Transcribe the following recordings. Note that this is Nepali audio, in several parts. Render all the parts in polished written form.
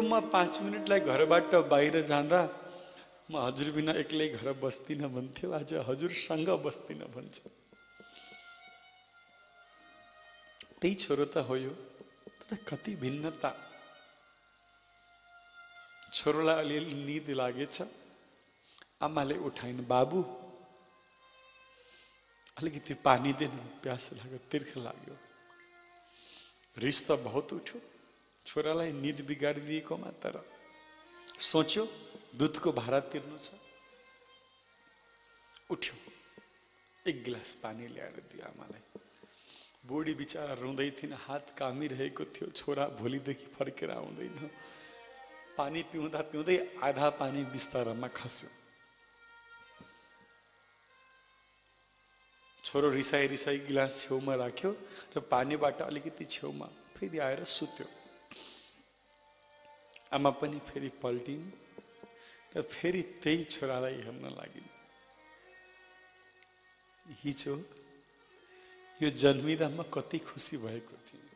म 5 मिनटलाई घरबाट बाहिर जाँदा म हजुर बिना एक्लै घर बस्दिनँ भन्थ्यो, आज हजुरसँग बस्दिनँ भन्छ। त्यही छोरो त हो यो, तर कति भिन्नता। छोरोलाई अलिअलि निद लागेछ, आमाले उठाइन्, बाबु अलिकति पानी देन, प्यास लाग्यो, तिर्ख लाग्यो। रिस त बहुत उठ्यो छोरालाई निद बिगारिदिएकोमा, तर सोच्यो दुधको भाडा तिर्नु छ। उठ्यो, एक गिलास पानी ल्याएर दियो आमालाई। बुढी बिचारा रुँदै थिइन्, हात कामिरहेको थियो, छोरा भोलिदेखि फर्केर आउँदैन। पानी पिउँदा पिउँदै आधा पानी बिस्तारामा खस्यो। छोरो रिसाई रिसाई गिलास छेउमा राख्यो र पानीबाट अलिकति छेउमा फेरि आएर सुत्यो। आमा पनि फेरि पल्टिन् र फेरि त्यही छोरालाई हेर्न लागिन्। हिजो यो जन्मिँदा म कति खुसी भएको थिएँ,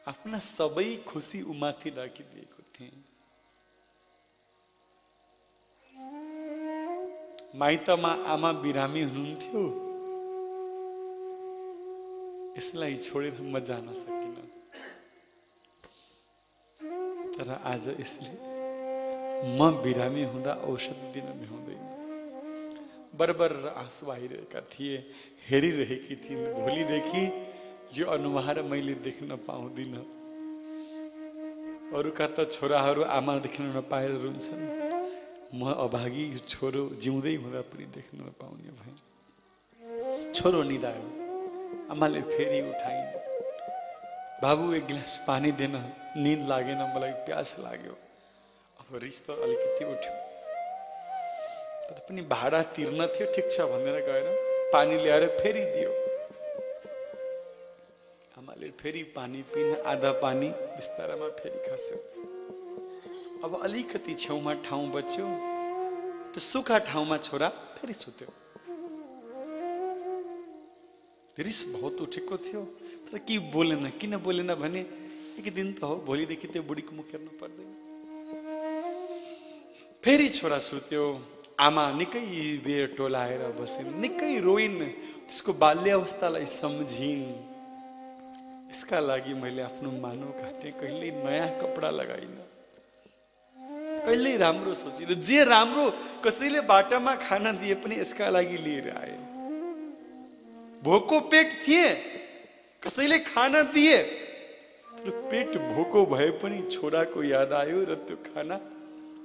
आफ्ना सबै खुसी उमाथि राखिदिएको थिएँ। माइतमा आमा बिरामी हुनुहुन्थ्यो, यसलाई छोडेर म जान सकिनँ। तर आज यसले म बिरामी हुँदा औषधि दिन भ्याउँदैन। बरबर आँसु आइरहेका थिए, हेरिरहेकी थिइन्। भोलिदेखि यो अनुहार मैले देख्न पाउँदिनँ। अरूका त छोराहरू आमा देख्न नपाएर रुन्छन्, म अभागी छोरो जिउँदै हुँदा पनि देख्न नपाउने भएँ। छोरो निदायो, आमाले फेरि उठाइन्, बाबु एक गिलास पानी देन, निद लागेन, मलाई प्यास लाग्यो। अब रिस त अलिकति उठ्यो, तर पनि भाडा तिर्न थियो, ठिक छ भनेर गएर पानी ल्याएर फेरि दियो। आमाले फेरि पानी पिन, आधा पानी बिस्तारामा फेरि खस्यो। अब अलिकति छेउमा ठाउँ बच्यो, त्यो सुखा ठाउँमा छोरा फेरि सुत्यो। रिस बहुत उठेको थियो, तर के बोलेन। किन बोलेन भने एक दिन त हो, भोलिदेखि त्यो बुढीको मुख हेर्नु पर्दैन। फेरि छोरा सुत्यो। आमा निकै बेर टोलाएर बसिन्, निकै रोइन्, त्यसको बाल्यावस्थालाई सम्झिन्। यसका लागि मैले आफ्नो मानो काटेँ, कहिल्यै नयाँ कपडा लगाइनँ, कहिल्यै राम्रो सोचिनँ। जे राम्रो कसैले बाटामा खाना दिए पनि यसका लागि लिएर आए। भोको पेट थिए, कसैले खाना दिए, तर पेट भोको भए पनि छोराको याद आयो र त्यो खाना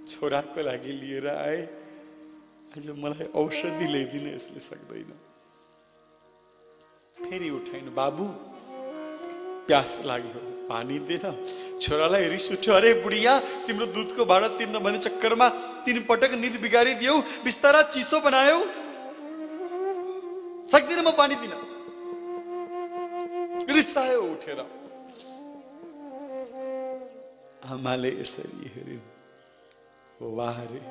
छोराको लागि लिएर आए। आज मलाई औषधि ल्याइदिन यसले सक्दैन। फेरि उठाइन्, बाबु प्यास लाग्यो, पानी देन। छोरालाई रिस उठ्यो, अरे बुढिया तिम्रो दुधको भाडा तिर्न भन्ने चक्करमा 3 पटक निद बिगारिदियौ, बिस्तारा चिसो बनायौ, सक्दिन म पानी दिन। रिसायो उठेर। आमाले यसरी हेरिन्, वाह रे,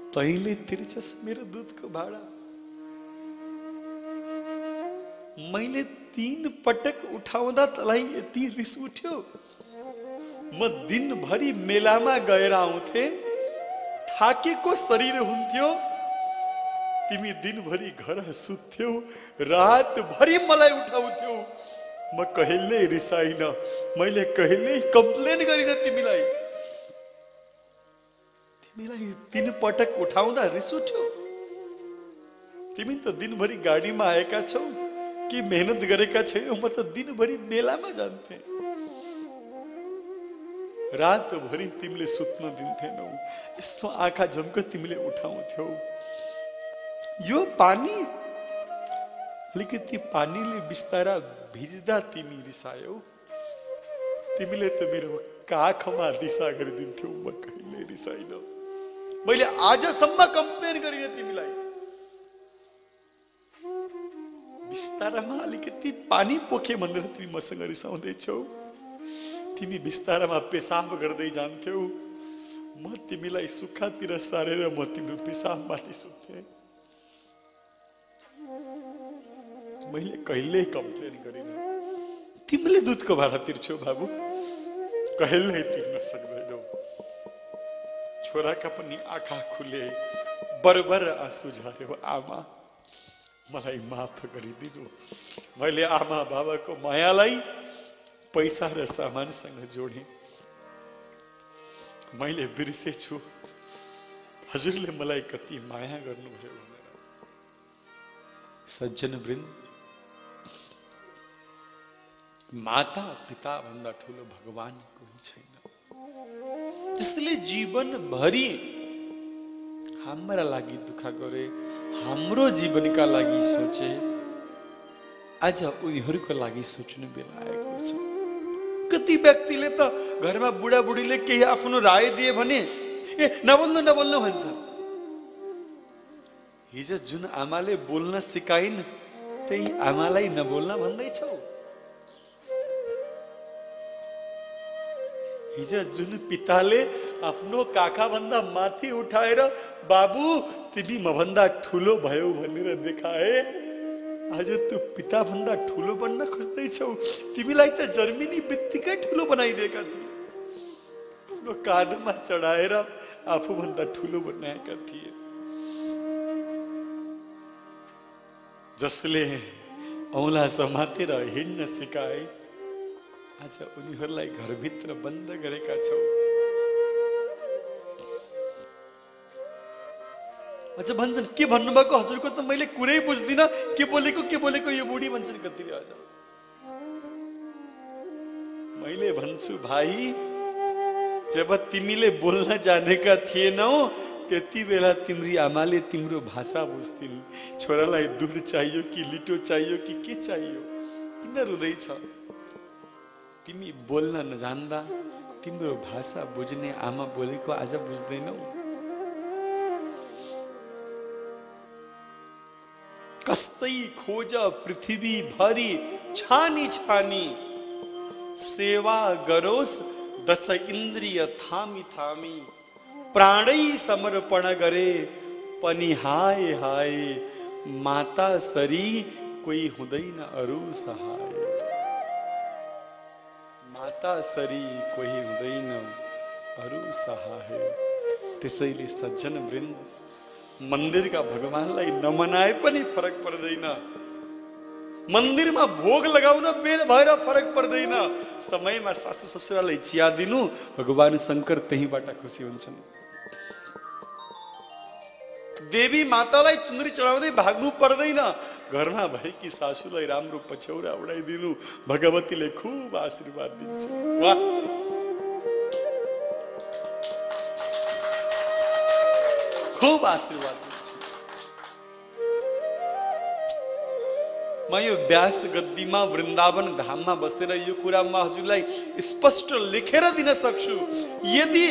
तैँले तिर्छस् मेरो दुधको भाडा। मैले 3 पटक उठाउँदा तँलाई यति रिस उठ्यो? म दिनभरि मेलामा गएर आउँथे, थाकेको शरीर हुन्थ्यो, तिमी दिनभरि घर सुत्थ्यौ, रातभरि मलाई उठाउँथ्यौ। म कहिल्यै रिसाइन, मैले कहिल्यै कम्प्लेन गरिन तिमीलाई। तिमीलाई 3 पटक उठाउँदा रिस उठ्यो? तिमी त दिनभरि गाडीमा आएका छौ कि मेहनत गरेका छैनौ? म त दिनभरि मेलामा जान्थे, रातभरि तिमीले सुत्न दिन्थेनौ, यसो आँखा झम्क तिमीले उठाउँथ्यौ। यो पानी, अलिकति पानीले बिस्तारा भिज्दा तिमी रिसायौ। तिमीले त मेरो काखमा दिशा गरिदिन्थ्यौ, म कहिल्यै रिसाइन। मैले आजसम्म कम्प्लेन गरिन तिमीलाई। बिस्तारामा अलिकति पानी पोखे भनेर तिमी मसँग रिसाउँदैछौ। तिमी बिस्तारामा पेसाब गर्दै जान्थ्यौ, म तिमीलाई सुक्खातिर सारेर म तिम्रो पेसाब माथि सुत्थे। मैले कहिल्यै कम्प्लेन गरिन। तिमीले दुधको भाडा तिर्छौ बाबु, कहिल्यै तिर्न सक्दैनौ। छोराका पनि आँखा खुले, बरबर आँसु झर्यो। आमा मलाई माफ गरिदिनु, मैले आमा बाबाको मायालाई पैसा र सामानसँग जोडेँ। मैले बिर्सेछु हजुरले मलाई कति माया गर्नुभयो भनेर। सज्जन वृन्द, माता पिता भन्दा ठुलो भगवान कोही छैन। त्यसले जीवनभरि हाम्रा लागि दुःख गरे, हाम्रो जीवनका लागि सोचे। आज उनीहरूको लागि सोच्नु बेला आएको छ। कति व्यक्तिले त घरमा बुढाबुढीले केही आफ्नो राय दिए भने ए नबोल्नु नबोल्नु भन्छ। हिजो जुन आमाले बोल्न सिकाइन् त्यही आमालाई नबोल्न भन्दैछौ। हिजो जुन पिताले आफ्नो काका भन्दा माथि उठाएर बाबु तिमी मभन्दा ठुलो भयो भनेर देखाए, आज तँ पिता भन्दा ठुलो बन्न खोज्दैछौ। तिमीलाई त जन्मिने बित्तिकै ठुलो बनाइदिएका थिए, आफ्नो काँधमा चढाएर आफूभन्दा ठुलो बनाएका थिए। जसले औँला समातेर हिँड्न सिकाए, आज उनीहरूलाई घरभित्र बन्द गरेका छौ। अझ भन्छन् के भन्नुभएको हजुरको त मैले कुरै बुझ्दिनँ, के बोलेको यो बुढी भन्छन् कतिले। आज मैले भन्छु भाइ, जब तिमीले बोल्न जानेका थिएनौ त्यति बेला तिम्री आमाले तिम्रो भाषा बुझ्थिन्। छोरालाई दुध चाहियो कि लिटो चाहियो कि के चाहियो, किन रुँदैछ? तिमी बोल्न नजान्दा तिम्रो भाषा बुझ्ने आमा बोलेको आज बुझ्दैनौ। कस्तै खोज पृथ्वी भरि छानी छानी, सेवा गरोस् दश इन्द्रिय थामी थामी। प्राणै समर्पण गरे पनि हाय हाय, माता सरी कोही हुँदैन अरू सहाय। माता सरी कोही हुँदैन अरू सहाय। त्यसैले सज्जन वृन्द, मन्दिरका भगवानलाई नमनाए पनि फरक पर्दैन, मन्दिरमा भोग लगाउन बेर भएर फरक पर्दैन। समयमा सासु ससुरालाई चिया दिनु, भगवान शंकर त्यहीबाट खुसी हुन्छन्। देवी मातालाई चुनरी चढाउँदै भाग्नु पर्दैन, घरमा भएकी सासूलाई राम्रो पछ्यौरा उडाइदिनु, भगवतीले खुब आशीर्वाद दिन्छ। वाह, खुब आशीर्वाद दिन्छ। म यो व्यास गद्दीमा वृन्दावन धाममा बसेर यो कुरा म हजुरलाई स्पष्ट लेखेर दिन सक्छु। यदि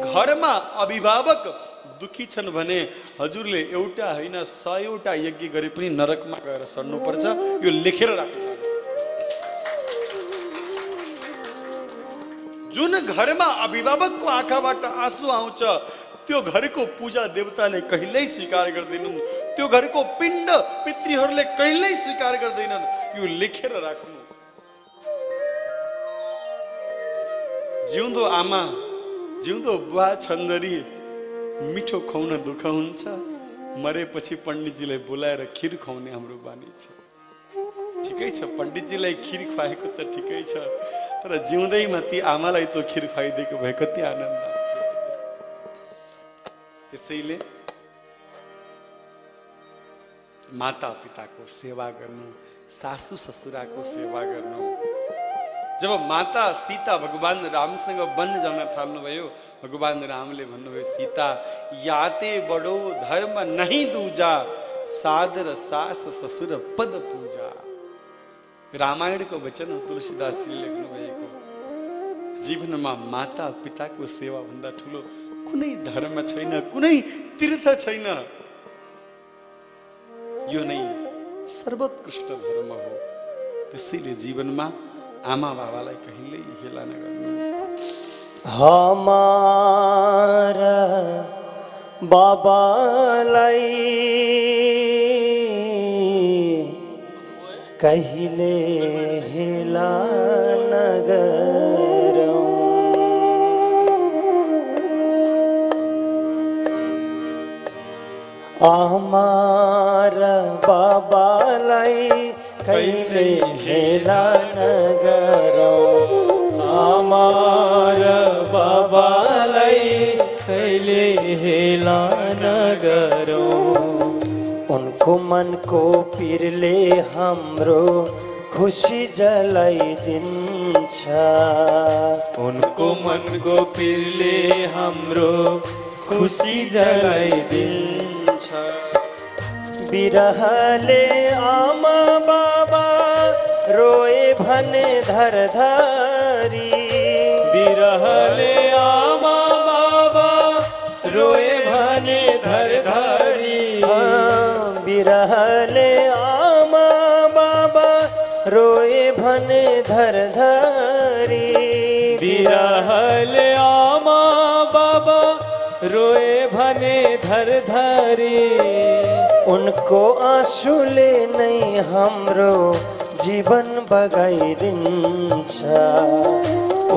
घरमा अभिभावक दुखी छन् भने हजुरले एउटा होइन 100वटा यज्ञ गरे पनि नरकमा गएर सर्नुपर्छ। यो लेखेर राख्नु। जुन घरमा अभिभावकको आँखाबाट आँसु आउँछ त्यो घरको पूजा देवताले कहिल्यै स्वीकार गर्दैनन्, त्यो घरको पिण्ड पितृहरूले कहिल्यै स्वीकार गर्दैनन्। यो लेखेर राख्नु। जिउँदो आमा जिउँदो बुवा छन्दरी मिठो खुवाउन दुःख हुन्छ, मरेपछि पण्डितजीलाई बोलाएर खिर खुवाउने हाम्रो बानी छ। ठिकै छ, पण्डितजीलाई खिर खुवाएको त ठिकै छ, तर जिउँदैमा ती आमालाई त खिर खुवाइदिएको भए कति आनन्द। त्यसैले माता पिताको सेवा गर्नु, सासू ससुराको सेवा गर्नु। जब माता सीता भगवान रामसँग वन जान थाल्नुभयो, भगवान रामले भन्नुभयो सीता याते बडो धर्म नहीं दूजा, सादर सास ससुर पद पूजा। रामायणको वचन तुलसीदासले लेख्नु भएको। जीवनमा माता पिताको सेवा भन्दा ठुलो कुनै धर्म छैन, कुनै तीर्थ छैन। यो नै सर्वोत्कृष्ट धर्म हो। त्यसैले जीवनमा आमा बाबालाई कहिल्यै हेला नगर्नु। हमारा बाबालाई कहिले हेला नगरौँ। आमारा बाबालाई कहिले हेला नगरौ। आमारा बाबालाई कहिले हेला नगरौ। उनको मन को पिरले हाम्रो खुसी जलाइदिन्छ। उनको मनको पिरले हाम्रो खुसी जलाइदिन्छ। बिरहले आमा बाबा रोए भने धरधारी। बिरहले आमा बाबा रोए भने धरधारी। बिरहले आमा बाबा रोए भने धरधारी। बिरहले आमा बाबा रोए भने धरधारी। उनको आँसुले नै हाम्रो जीवन बगाइदिन्छ।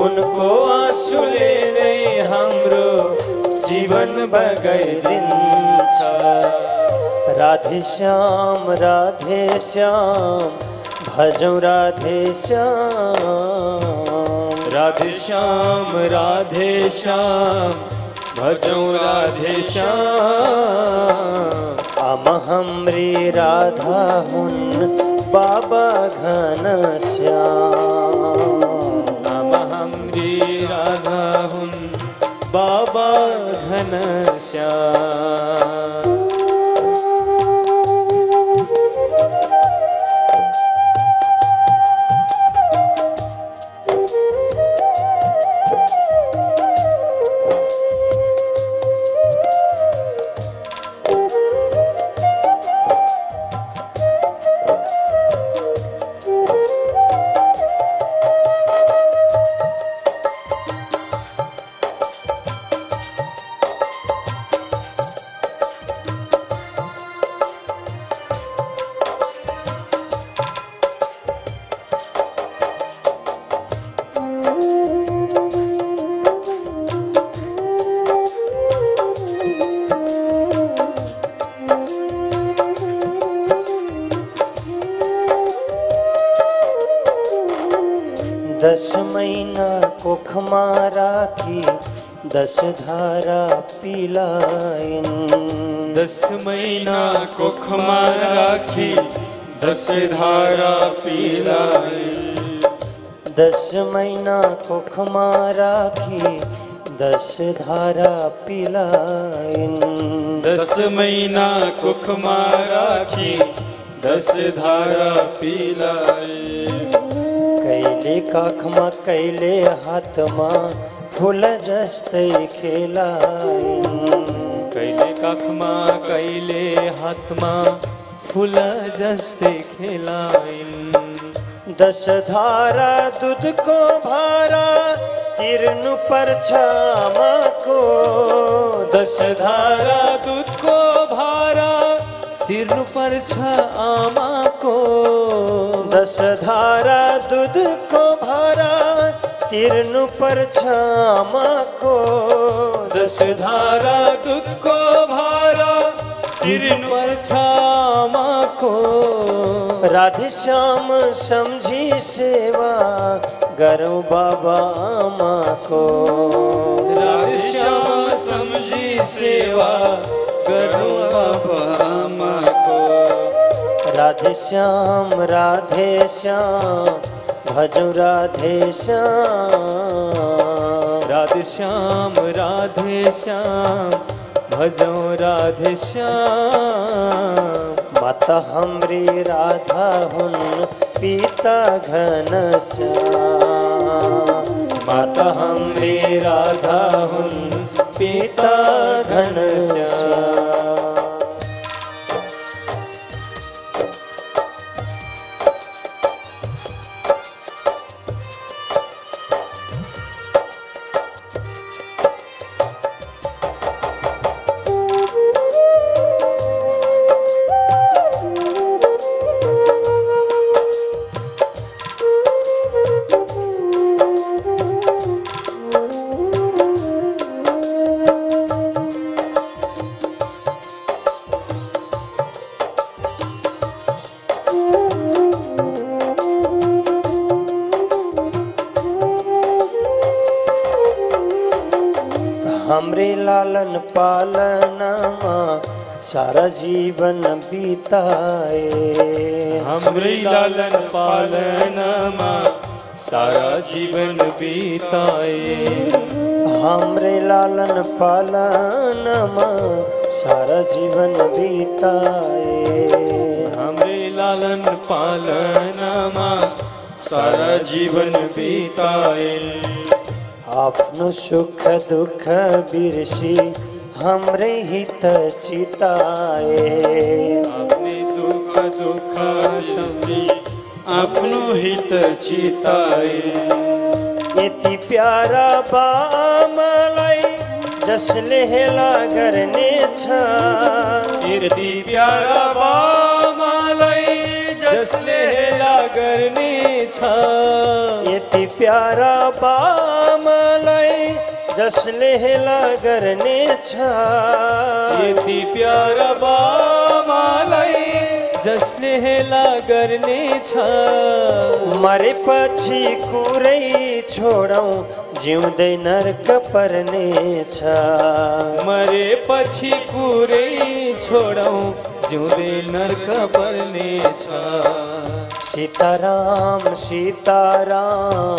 उनको आँसुले नै हाम्रो जीवन बगाइदिन्छ। राधे श्याम भजौं राधे श्याम। राधे श्याम भजौं राधे श्याम। आमा हमरी राधा हुन् बाबा घनश्याम। आमा हमरी राधा हुन् बाबा घनश्याम। दस महीना कोखमा राखी 10 धारा पिलाइन। 10 महीना कोखमा राखी 10 धारा पिलाइन। 10 महीना कोखमा राखी 10 धारा पिलाइन। 10 महीना कुखमा राखी 10 धारा पिलाइन। कैले काखमा कैले हातमा फूल जस्तै खेलाइन। कैले काखमा कैले हातमा फूल जस्तै खेलाइन। 10 धारा दूधको भारा तिर्नु पर्छ आमाको। 10 धारा दूधको भारा तिर्नु पर्छ आमाको। 10 धारा दूधको भारा तिर्नु पर्छ आमाको। 10 धारा दूधको भारा तिर्नु पर्छ आमाको। राधे श्याम सम्झी सेवा गरौँ बाबा आमाको। राधे श्याम सम्झी सेवा गरौँ बाबा आमाको। राधे श्याम भजौं राधे श्याम। राधे श्याम भजौं राधे श्याम। माता हमरी राधा हुन् पिता घनश्याम। माता हमरी राधा हुन् पिता घनश्याम। हमरे लालन पालनमा सारा जीवन बीताए। हमरे लालन पालनमा सारा जीवन बीताए। हमरे लालन पालनमा सारा जीवन बीताए। हमरे लालन पालनमा सारा जीवन बीताए। आपनो सुख दुख बिरसी हमरे हित चिताए। अपने सुख दुख बिरसी अपनो हित चिताए। यति प्यारा बा मलाई जसले हेला गर्ने छ। यति प्यारा बा मलाई जसले हेला गर्ने छ। यति प्यारा बा मलाई जसले हेला गर्ने छ। यति प्यारा बा मलाई जसले हेला गर्ने छ। मरेपछि कुरै छोडौँ जिउँदै नर्क पर्ने छ। मरेपछि कुरै छोडौँ जिउँदै नर्क पर्ने छ। सीताराम सीताराम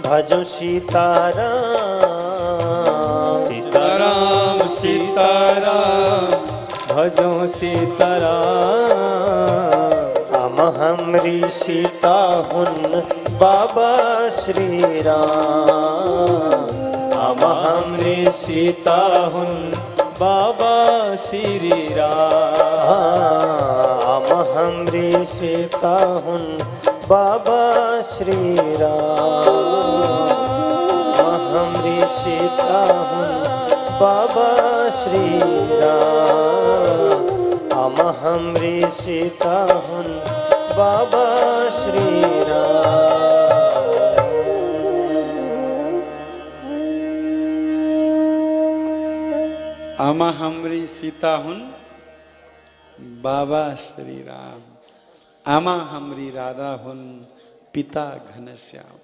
भजौँ सीताराम। सीताराम सीताराम भजौँ सीताराम। आमा हाम्री सीता हुन् बाबा श्री राम। आमा हाम्री सीता हुन् बाबा श्री राम। आमा हाम्री सीता हुन् बाबा श्री राम। हाम्री सीता हुन् बाबा श्री राम। आमा हाम्री सीता हुन् बाबा श्री राम। आमा हाम्री सीता हुन् बाबा श्री राम। आमा हाम्री राधा हुन् पिता घनश्याम।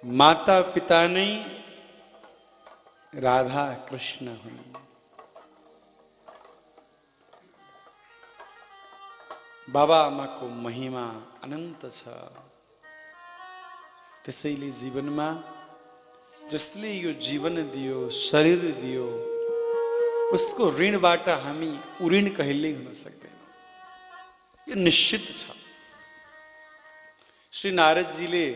माता पिता नै राधा कृष्ण हुन्। बाबा आमाको महिमा अनन्त छ। त्यसैले जीवनमा जसले यो जीवन दियो शरीर दियो उसको ऋणबाट हामी उऋण कहिल्यै हुन सक्दैनौँ। यो निश्चित छ। श्री नारदजीले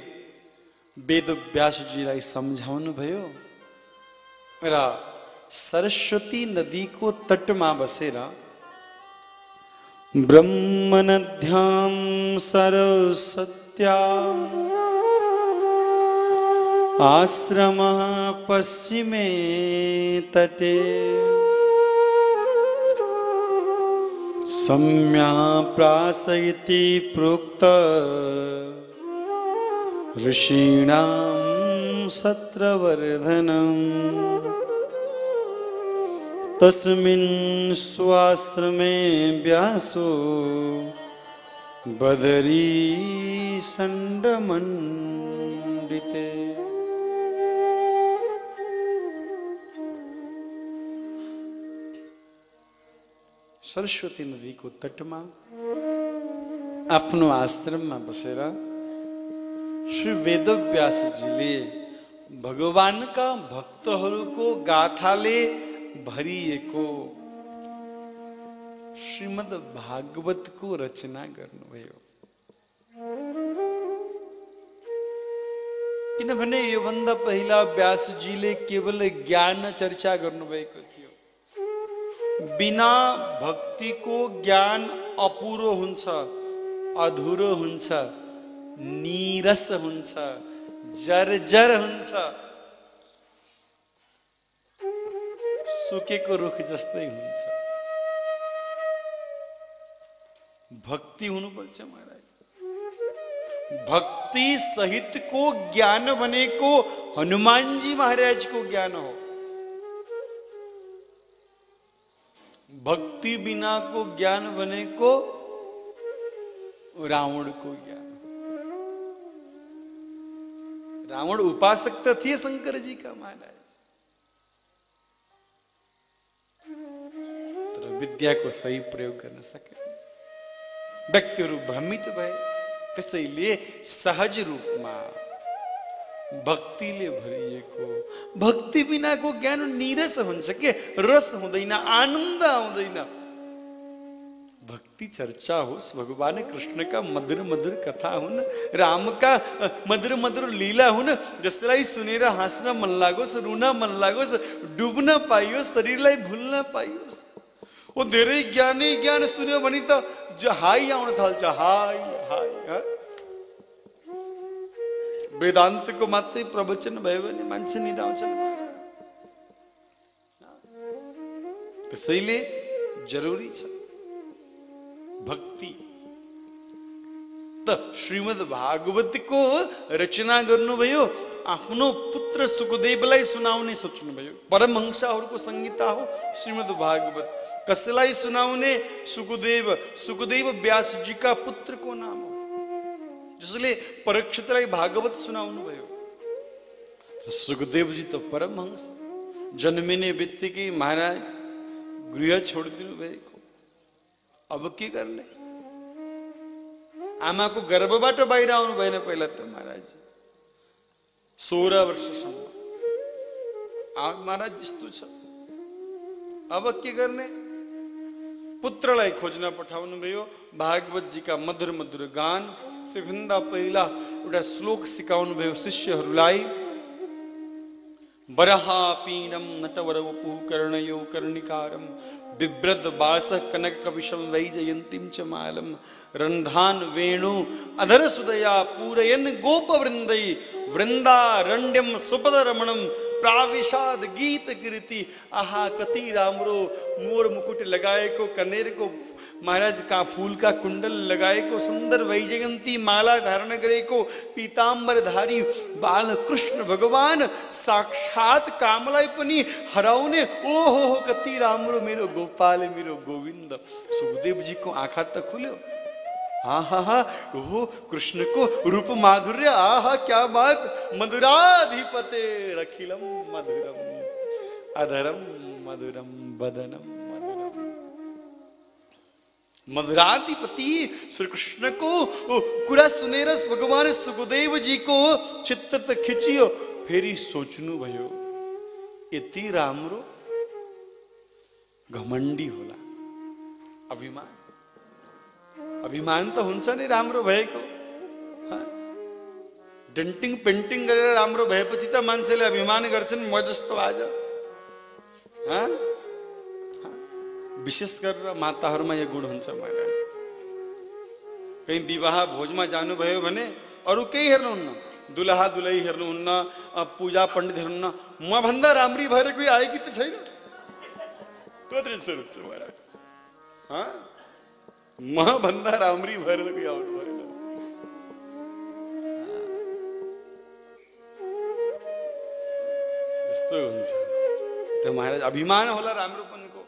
वेदव्यासजीलाई सम्झाउनु भयो र सरस्वती नदीको तटमा बसेर ब्रह्मनद्यां सरस्वत्याम् आश्रमः पश्चिमे तटे सम्याप्रास इति प्रोक्त ऋषीणां सत्रवर्धनम्। तस्मिन् स्वाश्रमे व्यासो बदरी संडमंडिते। सरस्वती नदीको तटमा आफ्नो आश्रममा बसेर श्री वेदव्यासजीले भगवानका भक्तहरूको गाथाले भरिएको श्रीमद् भागवतको रचना गर्नुभयो। किनभने योभन्दा पहिला व्यासजीले केवल ज्ञान चर्चा गर्नुभएको थियो। बिना भक्तिको ज्ञान अपुरो हुन्छ, अधुरो हुन्छ, नीरस हुन्छ, जर्जर हुन्छ, सुकेको रुख जस्तै हुन्छ। भक्ति हुनुपर्छ महाराज। भक्ति सहितको ज्ञान भनेको हनुमानजी महाराजको ज्ञान हो। भक्ति बिनाको ज्ञान भनेको रावणको ज्ञान। रावण उपासक तो थे शंकर जी का महाराज, तर विद्या को सही प्रयोग गर्न सके, व्यक्तिहरू भ्रमित भए। त्यसैले सहज रूपमा भक्तिले भरिएको, भक्ति बिनाको ज्ञान नीरस हुन्छ के, रस हुँदैन, आनन्द आउँदैन। भक्ति चर्चा होस्, भगवान कृष्ण का मधुर मधुर कथा हुन्, राम का मधुर मधुर लीला हुन्, जसलाई सुनेर हाँस्न मन लागोस्, रुन मन लागोस्, डुब्न पाइयोस्, शरीरलाई भुल्न पाइयोस्। ओ धेरै ज्ञानी ज्ञान सुन्यो भने त हाई आउन थाल्छ, हाई हाई। वेदान्तको मात्रै प्रवचन भयो भने मान्छे निदाउँछन्। त्यसैले जरुरी छ भक्ति। त श्रीमद् भागवतको रचना गर्नुभयो, आफ्नो पुत्र सुखदेवलाई सुनाउने सोच्नुभयो। परमहंसहरूको संहिता हो श्रीमद् भागवत। कसलाई सुनाउने? सुखदेव। सुखदेव व्यास जी का पुत्र को नाम हो, जसले परीक्षितलाई भागवत सुनाउनु भयो। सुखदेव जी त परमहंस, जन्मिने बित्तिकै महाराज गृह छोडिदिनु भएको। अब के गर्ने? आमाको गर्भबाट बाहिर आउनु भएन पहिला त महाराज, 16 वर्षसम्म। महाराज यस्तो छ, अब के गर्ने? पुत्रलाई खोज्न पठाउनु भयो। भागवत जी का मधुर मधुर गान, सबभन्दा पहिला एउटा श्लोक सिकाउनु भयो शिष्यहरूलाई। बरहा पीडम नटवर वपु कर्णयो कर्णिकारम बिभ्रद बास कनक कविशम वैजयंतीम च मालम रंधान वेणु अधर सुदया पूरयन गोप वृंदई वृंदारण्यम सुपद रमणम प्राविषाद गीत कीर्ति। आहा कति राम्रो मोर मुकुट लगाएको, कनेरको महाराज का फूल का कुंडल लगाएको, सुंदर वैजयंती माला धारण गरेको पीताम्बरधारी बालकृष्ण भगवान साक्षात कामलाई पनि हराउने। ओहो कति राम्रो मेरो गोपाल, मेरो गोविंद। सुखदेव जी को आँखा त खुल्यो। हा ओहो कृष्ण को रूप माधुर्य, आहा क्या बात। मधुराधिपते रखिलम मधुरम अधरम मधुरम बदनम मधुरम। मधुराधिपति श्री कृष्ण को कुरा सुनेर भगवान सुखदेव जी को चित्त त खिचियो। फेरि सोच्नु भयो, यति राम्रो घमण्डी होला। अभिमान, अभिमान त हुन्छ नि राम्रो भएको। डेन्टिङ पेन्टिङ गरेर राम्रो भएपछि त मान्छेले अभिमान गर्छन्, म जस्तो आज। विशेष गरेर माताहरूमा यो गुण हुन्छ महाराज। कहीँ विवाह भोजमा जानुभयो भने अरू केही हेर्नुहुन्न, दुलहा दुलही हेर्नुहुन्न, पूजा पण्डित हेर्नुहुन्न, म भन्दा राम्री भएर कोही आएकी त छैन। त्यो दृश्य हुन्छ महाराज। म भन्दा राम्री भएर कोही आउनु भएन। यस्तो हुन्छ त महाराज। अभिमान होला राम्रोपनको।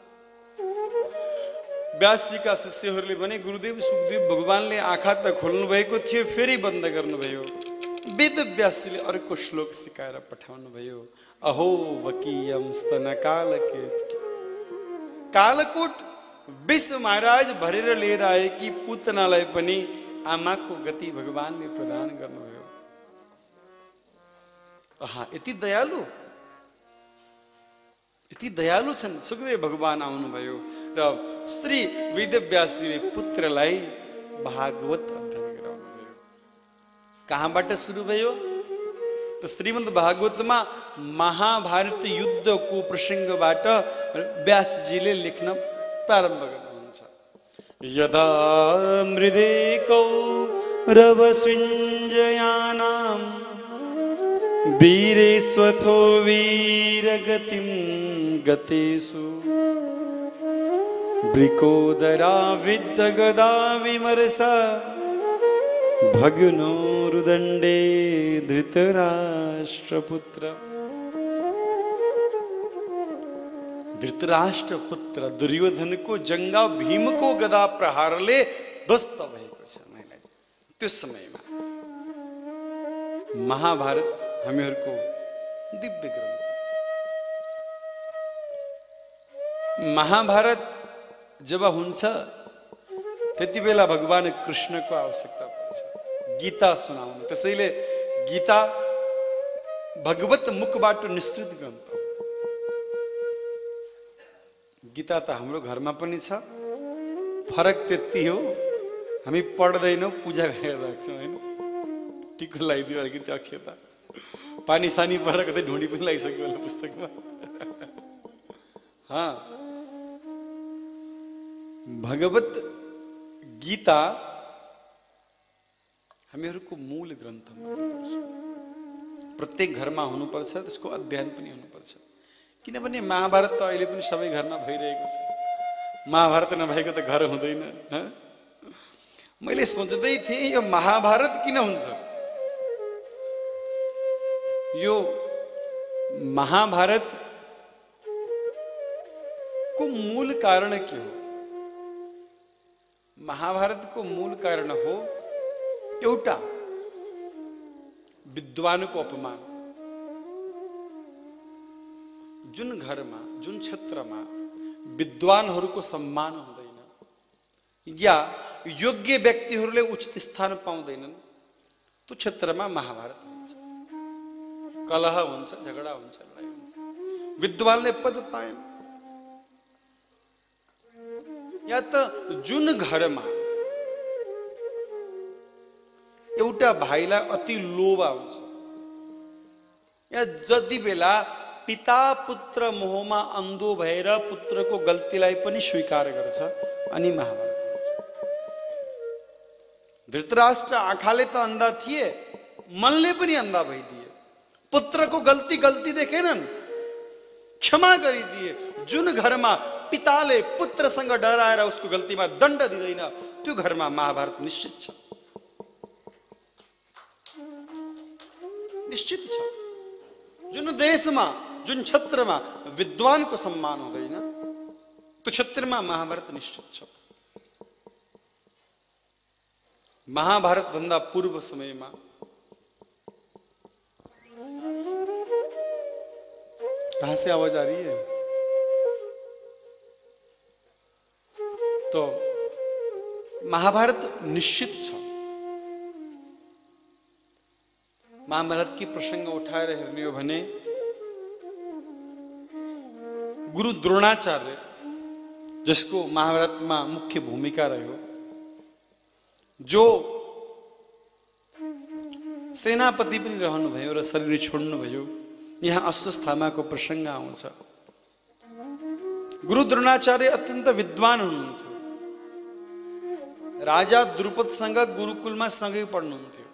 व्यासजीका शिष्यहरूले भने गुरुदेव सुखदेव भगवानले आँखा त खोल्नु भएको थियो, फेरि बन्द गर्नुभयो। वेद व्यासजीले अर्को श्लोक सिकाएर पठाउनु भयो। अहो वकीयम स्तन कालकेत। कालकोट विष महाराज भरेर लिएर आएकी पुतनालाई पनि आमाको गति भगवानले प्रदान गर्नुभयो। यति दयालु, यति दयालु छन् सुखदेव भगवान आउनुभयो। र श्री वेदव्यासजीले पुत्रलाई भागवत अध्ययन गराउनुभयो। कहाँबाट सुरु भयो त? श्रीमद् भागवतमा महाभारत युद्धको प्रसङ्गबाट व्यासजीले लेख्न प्रारम्भ गर्नुहुन्छ। यदा मृदे कौरवसृञ्जयानां वीरेष्वथो वीरगतिं गतेषु वृकोदरा विद्यगदा विमर्शा भग्नोरुदण्डे धृतराष्ट्रपुत्र। धृतराष्ट्रपुत्र दुर्योधनको जङ्गा भीमको गदा प्रहारले ध्वस्त भएको छ। त्यो समयमा महाभारत हामीहरूको दिव्य ग्रन्थ। महाभारत जब हुन्छ त्यति बेला भगवान कृष्णको आवश्यकता पर्छ गीता सुनाउन। त्यसैले गीता भगवत मुखबाट निश्चित ग्रन्थ हो। गीता त हाम्रो घरमा पनि छ, फरक त्यति हो हामी पढ्दैनौँ, पूजा गरेर राख्छौँ होइन। टिको लगाइदियो अलिकति अक्षता, पानी सानी परेर कतै ढुँडी पनि लगाइसक्यो होला पुस्तकमा। भगवत गीता हामीहरूको मूल ग्रन्थ हुनुपर्छ। प्रत्येक घरमा हुनुपर्छ, त्यसको अध्ययन पनि हुनुपर्छ। किनभने महाभारत त अहिले पनि सबै घरमा भइरहेको छ। महाभारत नभएको त घर हुँदैन। मैले सोच्दै थिएँ यो महाभारत किन हुन्छ। यो महाभारत को मूल कारण के हो? महाभारत को मूल कारण हो एउटा विद्वानको अपमान। जुन घरमा, जुन क्षेत्रमा विद्वानहरूको सम्मान हुँदैन या योग्य व्यक्तिहरूले उचित स्थान पाउँदैनन्, त्यो क्षेत्रमा महाभारत हुन्छ, कलह हुन्छ, झगडा हुन्छ, लडाइँ हुन्छ। विद्वानले पद पाएन। या त जुन घरमा एउटा भाइलाई अति लोभ आउँछ या जति बेला पिता पुत्र मोहमा अन्धो भएर पुत्रको गल्तीलाई पनि स्वीकार गर्छ, अनि महाभारत हुन्छ। धृतराष्ट्र आँखाले त अन्धा थिए, मनले पनि अन्धा भइदिए। पुत्रको गल्ती देखेनन्, क्षमा गरिदिए। जुन घरमा पिताले पुत्रसँग डराएर उसको गल्तीमा दण्ड दिँदैन, त्यो घरमा महाभारत निश्चित छ, निश्चित छ। जुन देशमा, जुन क्षेत्रमा विद्वानको सम्मान हुँदैन, त्यो क्षेत्रमा महाभारत निश्चित छ। महाभारत भन्दा पूर्व समयमा कहाँ से आवाज आ रही है? तो महाभारत निश्चित छ। महाभारत की प्रसंग उठाएर हेर्ने हो भने गुरु द्रोणाचार्य, जसको महाभारतमा मुख्य भूमिका रह्यो, जो सेनापति पनि रहनुभयो र शरीर छोड्नुभयो, यहाँ अश्वत्थामाको प्रसंग आउँछ। गुरु द्रोणाचार्य अत्यन्त विद्वान हुनुहुन्थ्यो। राजा द्रुपदसँग गुरुकुलमा सँगै पढ्नुहुन्थ्यो।